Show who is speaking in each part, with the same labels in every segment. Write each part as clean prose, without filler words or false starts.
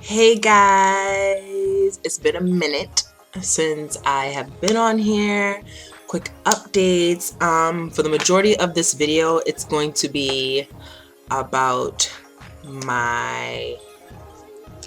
Speaker 1: Hey guys, it's been a minute since I have been on here. Quick updates. For the majority of this video, it's going to be about my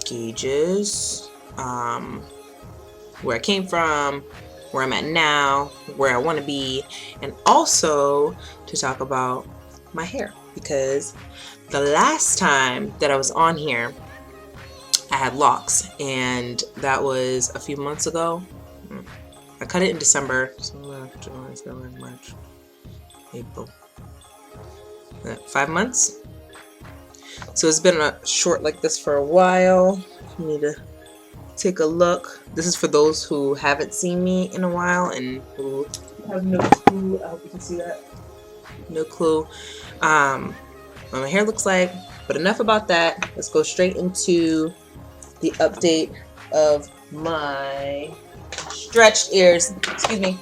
Speaker 1: gauges, where I came from, where I'm at now, where I want to be, and also to talk about my hair, because the last time that I was on here I had locks, and that was a few months ago. I cut it in December, so July, February, March, April. 5 months. So it's been a short like this for a while. You need to take a look. This is for those who haven't seen me in a while and who have no clue. I hope you can see that. No clue what my hair looks like. But enough about that. Let's go straight into the update of my stretched ears. Excuse me.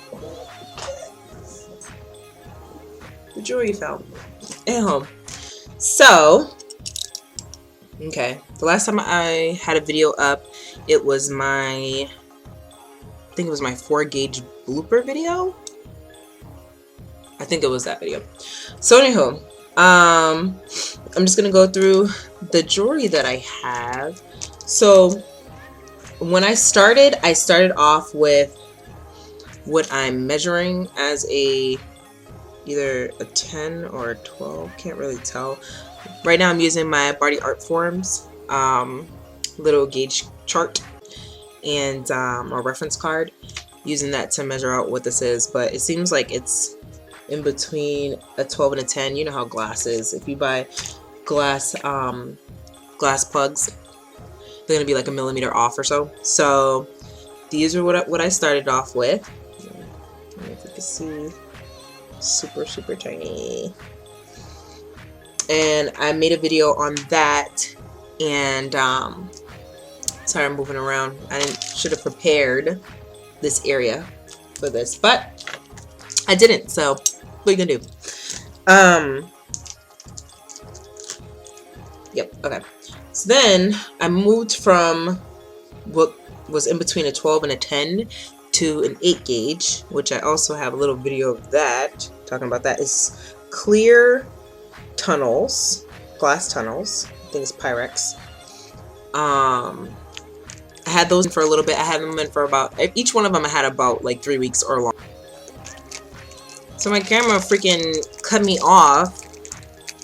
Speaker 1: The jewelry fell at home. So, okay. The last time I had a video up, it was I think it was my 4-gauge blooper video. I think it was that video. So anywho, I'm just gonna go through the jewelry that I have. So when I started off with what I'm measuring as either a 10 or a 12, can't really tell. Right now I'm using my Bardi Art Forms little gauge chart and a reference card, using that to measure out what this is, but it seems like it's in between a 12 and a 10. You know how glass is. If you buy glass plugs, they're gonna be like a millimeter off or so. So these are what I started off with. I don't know if you can see, super tiny. And I made a video on that. And sorry, I'm moving around. I should have prepared this area for this, but I didn't. So what are you gonna do? Yep. Okay. So then I moved from what was in between a 12 and a 10 to an 8 gauge, which I also have a little video of that, talking about that. Is clear tunnels, glass tunnels. I think it's Pyrex. I had those for a little bit. I had them in for about, each one of them I had about like 3 weeks or longer. So my camera freaking cut me off.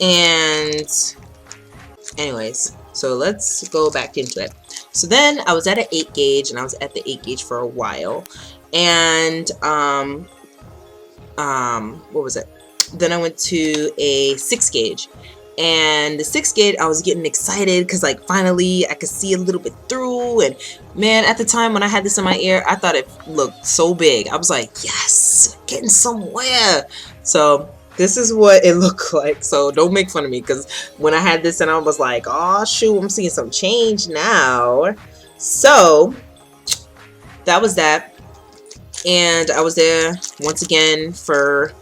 Speaker 1: And anyways, so let's go back into it. So then I was at an 8 gauge, and I was at the 8 gauge for a while. And what was it? Then I went to a 6 gauge. And the 6 gauge, I was getting excited because, like, finally I could see a little bit through. And man, at the time when I had this in my ear, I thought it looked so big. I was like, yes, getting somewhere. So this is what it looked like. So don't make fun of me, because when I had this and I was like, oh shoot, I'm seeing some change now. So that was that. And I was there once again for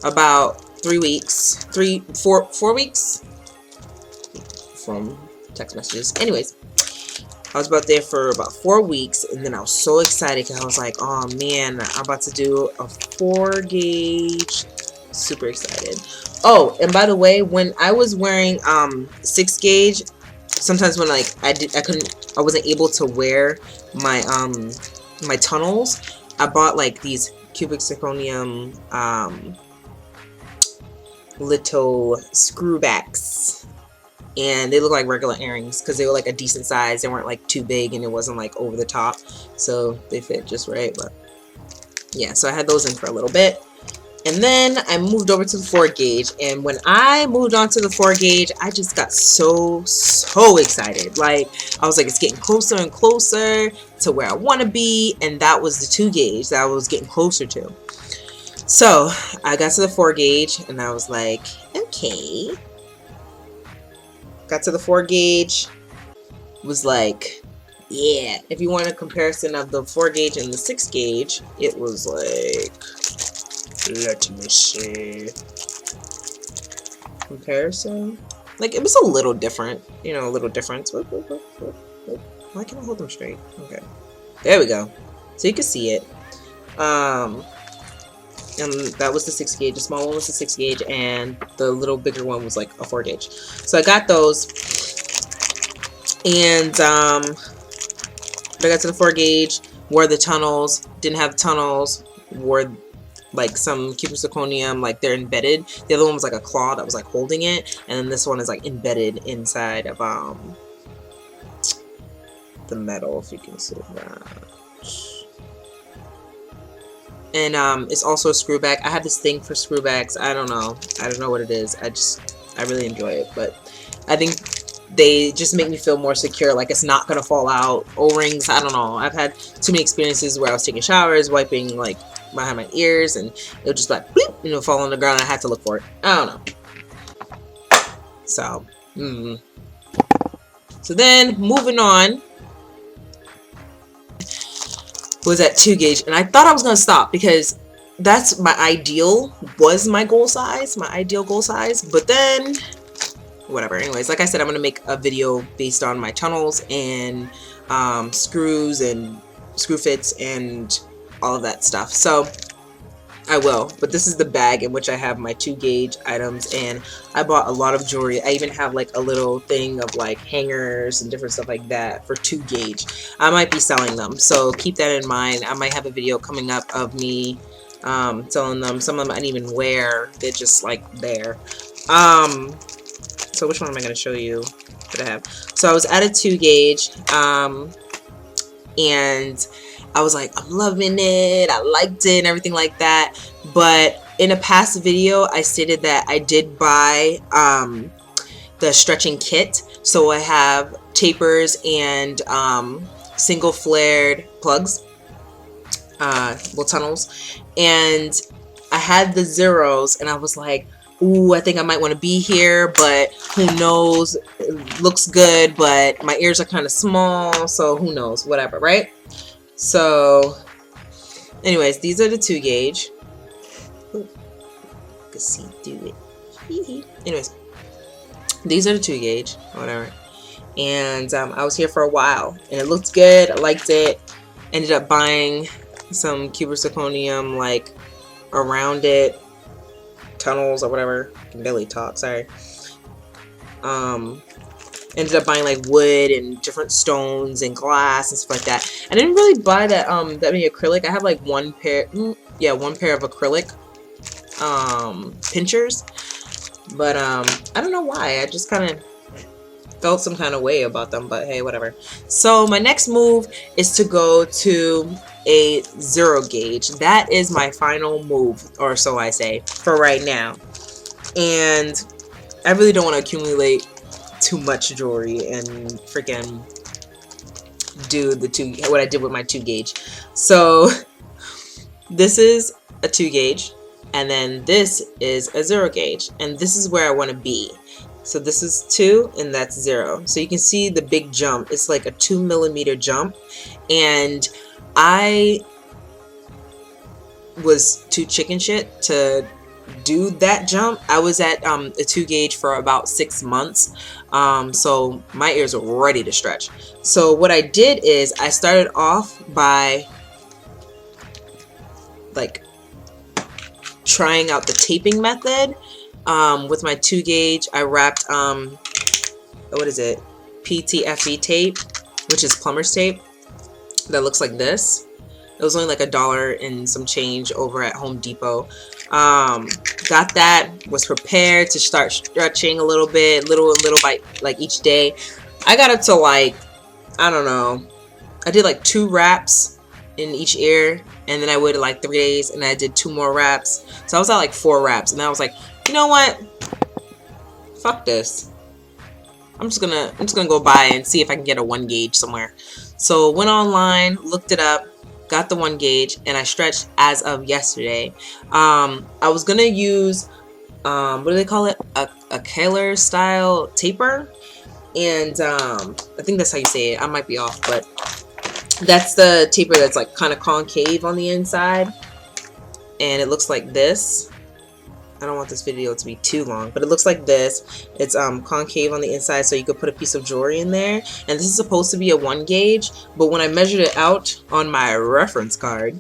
Speaker 1: about 3 weeks, 4 weeks from text messages. Anyways, I was about there for about 4 weeks, and then I was so excited because I was like, oh man, I'm about to do a 4 gauge. Super excited. Oh, and by the way, when I was wearing 6 gauge, sometimes when like I wasn't able to wear my my tunnels, I bought like these cubic zirconium little screwbacks, and they look like regular earrings because they were like a decent size. They weren't like too big, and it wasn't like over the top, so they fit just right. But yeah, so I had those in for a little bit. And then I moved over to the 4 gauge, and when I moved on to the 4 gauge, I just got so excited. Like, I was like, it's getting closer and closer to where I want to be, and that was the 2 gauge that I was getting closer to. So I got to the 4 gauge, and I was like, okay. Got to the 4 gauge, was like, yeah. If you want a comparison of the 4 gauge and the 6 gauge, it was like, let me see. Comparison. Like, it was a little different. You know, a little difference. Oh, why can't I hold them straight? Okay. There we go. So you can see it. And that was the 6 gauge. The small one was the 6 gauge, and the little bigger one was like a 4 gauge. So I got those, and I got to the 4 gauge, wore the tunnels, didn't have tunnels, wore like some cubic zirconium, like they're embedded. The other one was like a claw that was like holding it, and then this one is like embedded inside of the metal, if you can see that. And it's also a screw back. I have this thing for screw backs. I don't know what it is. I really enjoy it, but I think they just make me feel more secure, like it's not gonna fall out. O-rings, I don't know. I've had too many experiences where I was taking showers, wiping like behind my ears, and it would just like bloop, and it would fall on the ground, and I had to look for it. I don't know. So, so then moving on was at 2 gauge, and I thought I was gonna stop because that's my ideal, was my goal size, my ideal goal size, but then whatever. Anyways, like I said, I'm gonna make a video based on my tunnels and screws and screw fits and all of that stuff, so I will. But this is the bag in which I have my 2 gauge items, and I bought a lot of jewelry. I even have like a little thing of like hangers and different stuff like that for 2 gauge. I might be selling them, so keep that in mind. I might have a video coming up of me selling them. Some of them I didn't even wear, they're just like there. So which one am I going to show you that I have? So I was at a 2 gauge, and I was like, I'm loving it, I liked it and everything like that. But in a past video, I stated that I did buy the stretching kit. So I have tapers and single flared plugs, tunnels. And I had the zeros, and I was like, ooh, I think I might want to be here, but who knows? It looks good, but my ears are kind of small, so who knows? Whatever, right? So, anyways, these are the 2 gauge. Ooh, you can see through it. Anyways, these are the 2 gauge, whatever. And I was here for a while, and it looked good. I liked it. Ended up buying some cubic zirconium, like around it, tunnels or whatever. I can barely talk. Sorry. Ended up buying like wood and different stones and glass and stuff like that. I didn't really buy that that many acrylic. I have like one pair of acrylic pinchers, but I don't know why. I just kind of felt some kind of way about them, but hey, whatever. So my next move is to go to a 0 gauge. That is my final move, or so I say, for right now. And I really don't want to accumulate too much jewelry and freaking do what I did with my 2 gauge. So this is a 2 gauge, and then this is a 0 gauge, and this is where I want to be. So this is 2 and that's 0. So you can see the big jump. It's like a 2mm jump, and I was too chicken shit to do that jump. I was at a 2 gauge for about 6 months, so my ears were ready to stretch. So what I did is I started off by like trying out the taping method. With my 2 gauge, I wrapped what is it, PTFE tape, which is plumber's tape, that looks like this. It was only like $1 and some change over at Home Depot. Got that, was prepared to start stretching a little bit, little by like each day. I got up to like, I don't know, I did like 2 wraps in each ear, and then I waited like 3 days and I did 2 more wraps. So I was at like 4 wraps, and I was like, you know what? Fuck this. I'm just gonna go buy and see if I can get a 1 gauge somewhere. So went online, looked it up, got the 1 gauge, and I stretched as of yesterday. I was gonna use what do they call it? A Kahler style taper, and I think that's how you say it. I might be off, but that's the taper that's like kind of concave on the inside, and it looks like this. I don't want this video to be too long, but it looks like this. It's concave on the inside, so you could put a piece of jewelry in there. And this is supposed to be a 1 gauge, but when I measured it out on my reference card,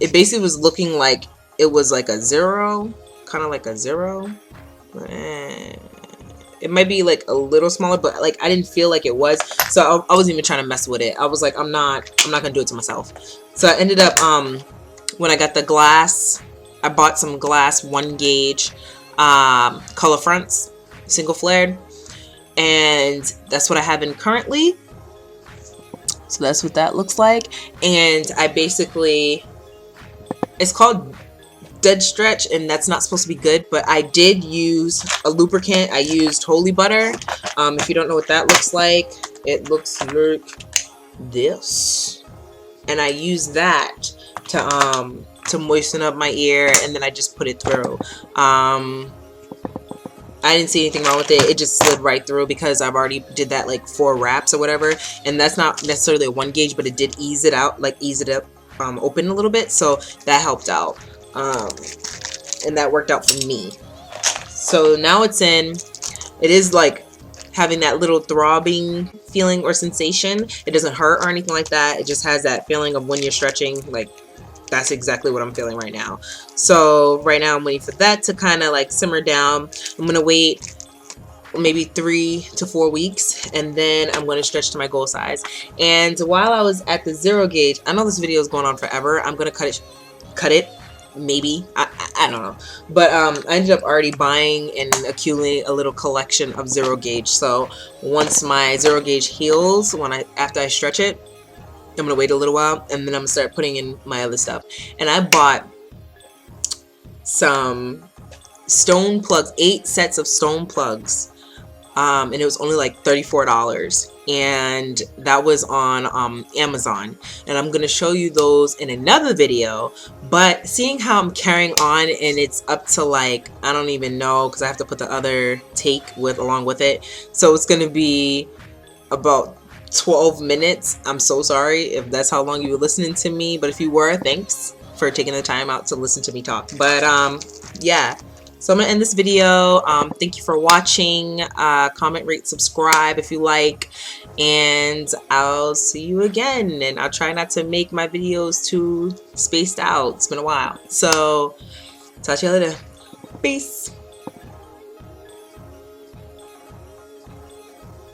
Speaker 1: it basically was looking like it was like a 0, kind of like a 0. It might be like a little smaller, but like I didn't feel like it was, so I wasn't even trying to mess with it. I was like, I'm not gonna do it to myself. So I ended up when I got the glass, I bought some glass 1 gauge color fronts, single flared, and that's what I have in currently. So that's what that looks like. And I basically, it's called dead stretch, and that's not supposed to be good, but I did use a lubricant. I used holy butter. If you don't know what that looks like, it looks like this, and I used that to moisten up my ear, and then I just put it through. I didn't see anything wrong with it. It just slid right through because I've already did that like 4 wraps or whatever, and that's not necessarily a 1 gauge, but it did ease it out, like ease it up, open a little bit, so that helped out. And that worked out for me. So now it's in. It is like having that little throbbing feeling or sensation. It doesn't hurt or anything like that. It just has that feeling of when you're stretching. Like, that's exactly what I'm feeling right now. So right now I'm waiting for that to kind of like simmer down. I'm gonna wait maybe 3 to 4 weeks, and then I'm going to stretch to my goal size. And while I was at the 0 gauge, I know this video is going on forever. I'm gonna cut it. Maybe I don't know, but I ended up already buying and accumulating a little collection of 0 gauge. So once my 0 gauge heals, after I stretch it, I'm gonna wait a little while, and then I'm gonna start putting in my other stuff. And I bought some stone plugs, 8 sets of stone plugs, and it was only like $34. And that was on Amazon, and I'm gonna show you those in another video. But seeing how I'm carrying on, and it's up to like, I don't even know, because I have to put the other take along with it, so it's gonna be about 12 minutes. I'm so sorry if that's how long you were listening to me, but if you were, thanks for taking the time out to listen to me talk. But yeah, so I'm gonna end this video. Thank you for watching. Comment, rate, subscribe if you like, and I'll see you again. And I'll try not to make my videos too spaced out. It's been a while. So talk to you later. Peace.